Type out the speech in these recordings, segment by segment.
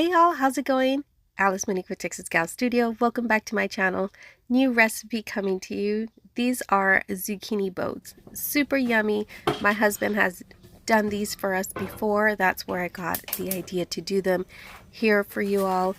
Hey y'all, how's it going? Alice Monique with TexasGalStudio. Welcome back to my channel. New recipe coming to you. These are zucchini boats. Super yummy. My husband has done these for us before. That's where I got the idea to do them here for you all.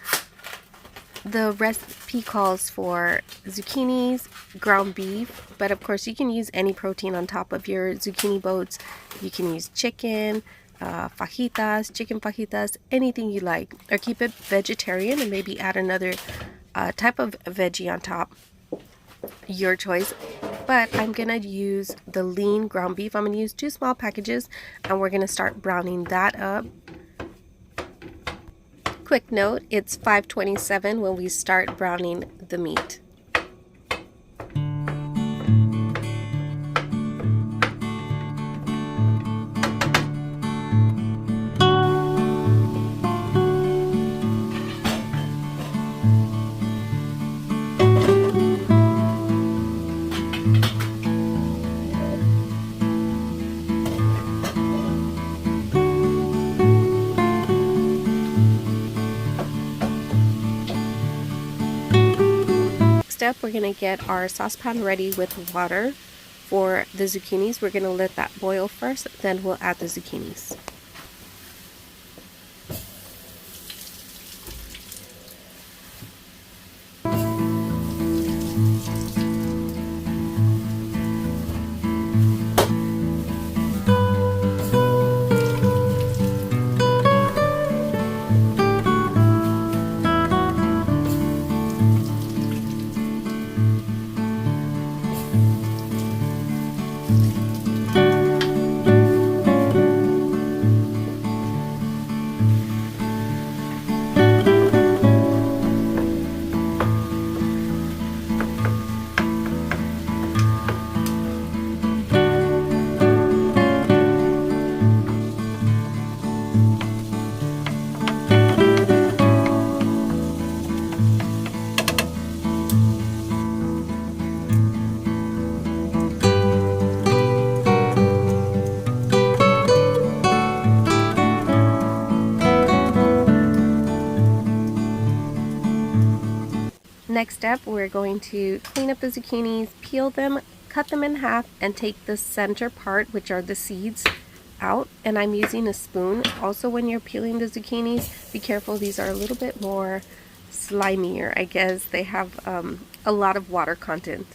The recipe calls for zucchinis, ground beef, but of course you can use any protein on top of your zucchini boats. You can use chicken, fajitas, chicken fajitas, anything you like, or keep it vegetarian and maybe add another type of veggie on top. Your choice. But I'm gonna use the lean ground beef. I'm gonna use 2 small packages and we're gonna start browning that up. Quick note, it's 5:27 when we start browning the meat. Step, we're going to get our saucepan ready with water for the zucchinis. We're going to let that boil first, then we'll add the zucchinis. Next step, we're going to clean up the zucchinis, peel them, cut them in half, and take the center part, which are the seeds, out. And I'm using a spoon. Also, when you're peeling the zucchinis, be careful. These are a little bit more slimier, I guess. They have a lot of water content.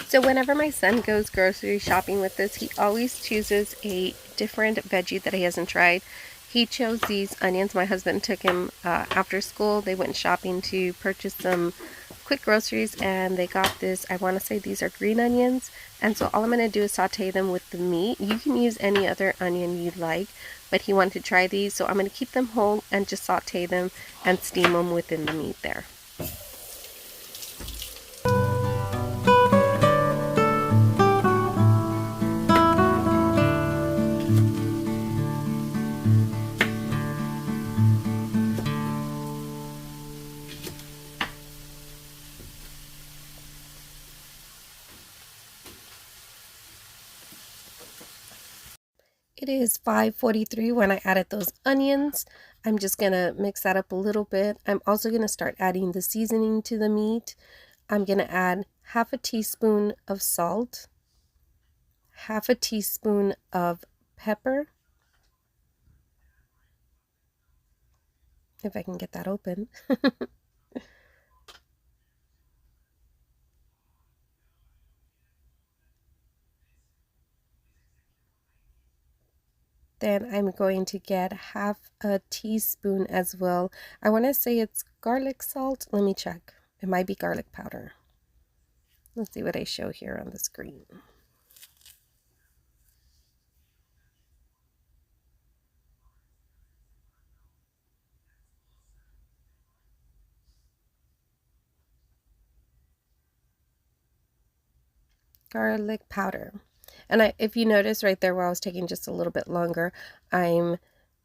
So whenever my son goes grocery shopping with this, he always chooses a different veggie that he hasn't tried. He chose these onions. My husband took him after school. They went shopping to purchase some quick groceries, and they got this, I want to say these are green onions. And so all I'm going to do is saute them with the meat. You can use any other onion you like, but he wanted to try these, so I'm going to keep them whole and just saute them and steam them within the meat there. It is 5:43 when I added those onions. I'm just gonna mix that up a little bit. I'm also gonna start adding the seasoning to the meat. I'm gonna add half a teaspoon of salt, half a teaspoon of pepper, if I can get that open. Then I'm going to get half a teaspoon as well. I want to say it's garlic salt. Let me check. It might be garlic powder. Let's see what I show here on the screen. Garlic powder. And if you notice right there where I was taking just a little bit longer, I'm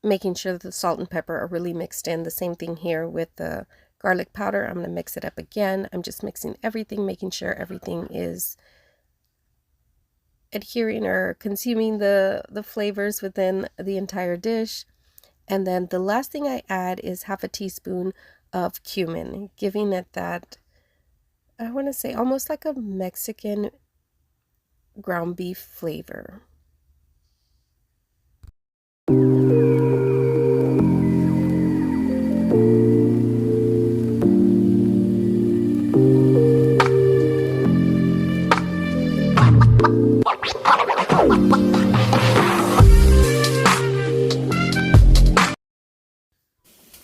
making sure that the salt and pepper are really mixed in. The same thing here with the garlic powder. I'm going to mix it up again. I'm just mixing everything, making sure everything is adhering or consuming the flavors within the entire dish. And then the last thing I add is half a teaspoon of cumin, giving it that, I want to say, almost like a Mexican ground beef flavor.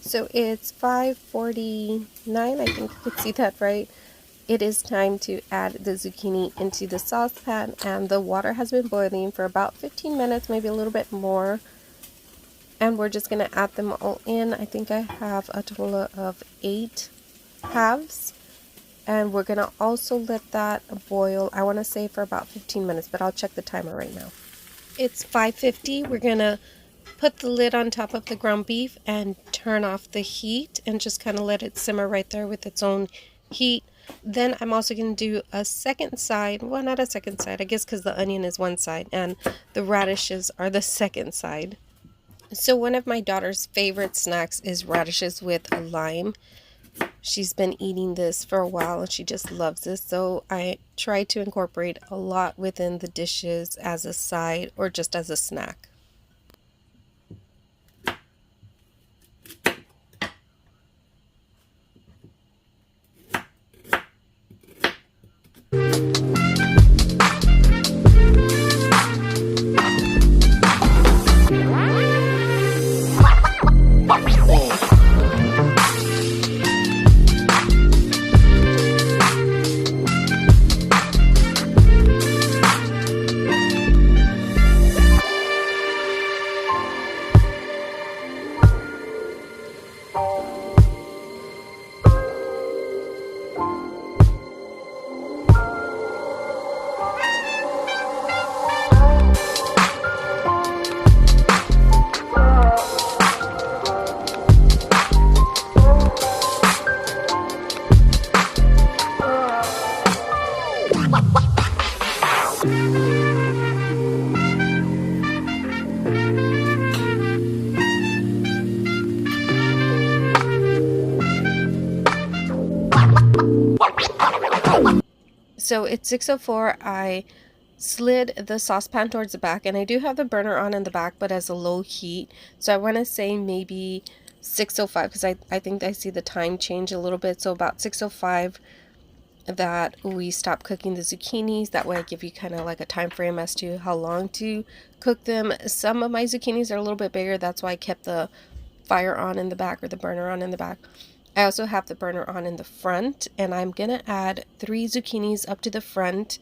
So it's 5:49, I think you could see that right. It is time to add the zucchini into the saucepan, and the water has been boiling for about 15 minutes, maybe a little bit more. And we're just going to add them all in. I think I have a total of 8 halves. And we're going to also let that boil, I want to say for about 15 minutes, but I'll check the timer right now. It's 5:50. We're going to put the lid on top of the ground beef and turn off the heat and just kind of let it simmer right there with its own heat. Then I'm also going to do a second side. Well, not a second side, I guess, because the onion is one side and the radishes are the second side. So one of my daughter's favorite snacks is radishes with a lime. She's been eating this for a while and she just loves this. So I try to incorporate a lot within the dishes as a side or just as a snack. So it's 6:04. I slid the saucepan towards the back, and I do have the burner on in the back, but as a low heat. So I want to say maybe 6:05 because I think I see the time change a little bit. So about 6:05 that we stop cooking the zucchinis. That way I give you kind of like a time frame as to how long to cook them. Some of my zucchinis are a little bit bigger. That's why I kept the fire on in the back or the burner on in the back. I also have the burner on in the front, and I'm gonna add 3 zucchinis up to the front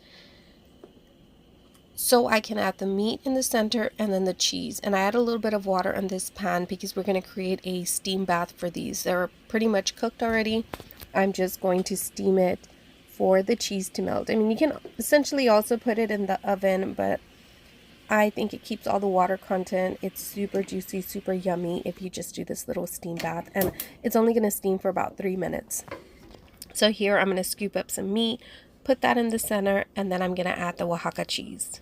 so I can add the meat in the center and then the cheese. And I add a little bit of water in this pan because we're going to create a steam bath for these. They're pretty much cooked already. I'm just going to steam it for the cheese to melt. I mean, you can essentially also put it in the oven, but I think it keeps all the water content. It's super juicy, super yummy if you just do this little steam bath. And it's only going to steam for about 3 minutes. So here I'm going to scoop up some meat, put that in the center, and then I'm going to add the Oaxaca cheese.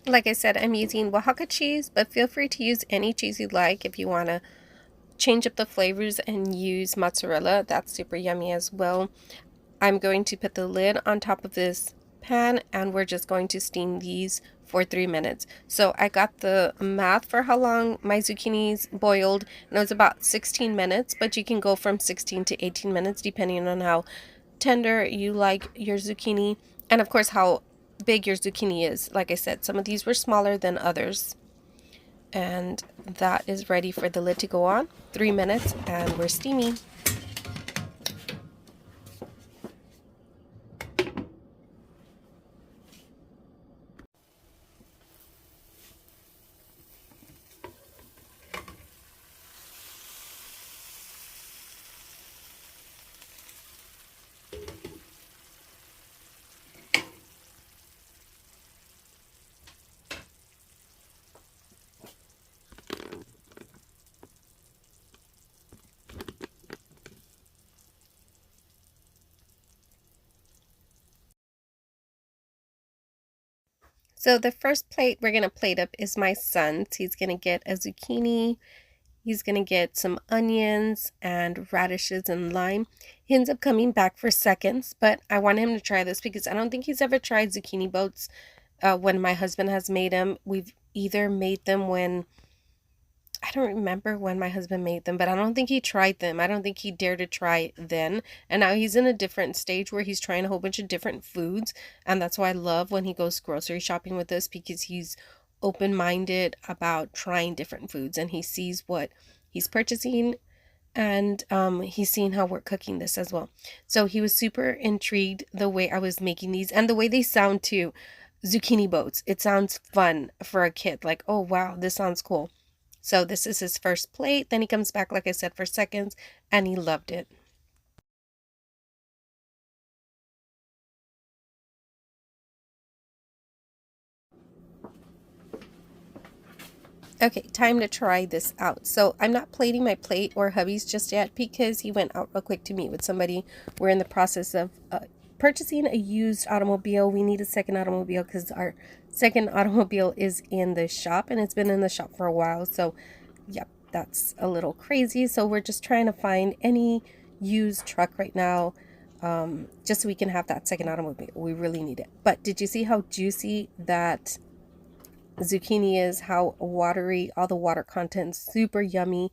Like I said, I'm using Oaxaca cheese, but feel free to use any cheese you like. If you want to change up the flavors and use mozzarella, that's super yummy as well. I'm going to put the lid on top of this pan and we're just going to steam these for 3 minutes. So I got the math for how long my zucchinis boiled, and it was about 16 minutes, but you can go from 16 to 18 minutes depending on how tender you like your zucchini, and of course how big your zucchini is. Like I said, some of these were smaller than others. And that is ready for the lid to go on. 3 minutes and we're steaming. So the first plate we're going to plate up is my son's. He's going to get a zucchini. He's going to get some onions and radishes and lime. He ends up coming back for seconds, but I want him to try this because I don't think he's ever tried zucchini boats when my husband has made them. We've either made them when, I don't remember when my husband made them, but I don't think he tried them. I don't think he dared to try then. And now he's in a different stage where he's trying a whole bunch of different foods. And that's why I love when he goes grocery shopping with us, because he's open-minded about trying different foods and he sees what he's purchasing, and he's seen how we're cooking this as well. So he was super intrigued the way I was making these and the way they sound too. Zucchini boats. It sounds fun for a kid. Like, oh wow, this sounds cool. So this is his first plate. Then he comes back, like I said, for seconds, and he loved it. Okay, time to try this out. So I'm not plating my plate or hubby's just yet because he went out real quick to meet with somebody. We're in the process of purchasing a used automobile. We need a second automobile because our second automobile is in the shop and it's been in the shop for a while. So, yep, that's a little crazy. So we're just trying to find any used truck right now, just so we can have that second automobile. We really need it. But did you see how juicy that zucchini is, how watery, all the water content, super yummy,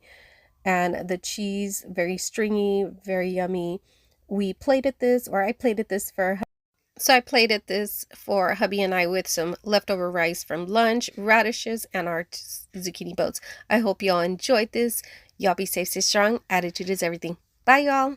and the cheese very stringy, very yummy. We plated this, or I plated this for, so I plated this for hubby and I with some leftover rice from lunch, radishes, and our zucchini boats. I hope y'all enjoyed this. Y'all be safe, stay strong. Attitude is everything. Bye, y'all.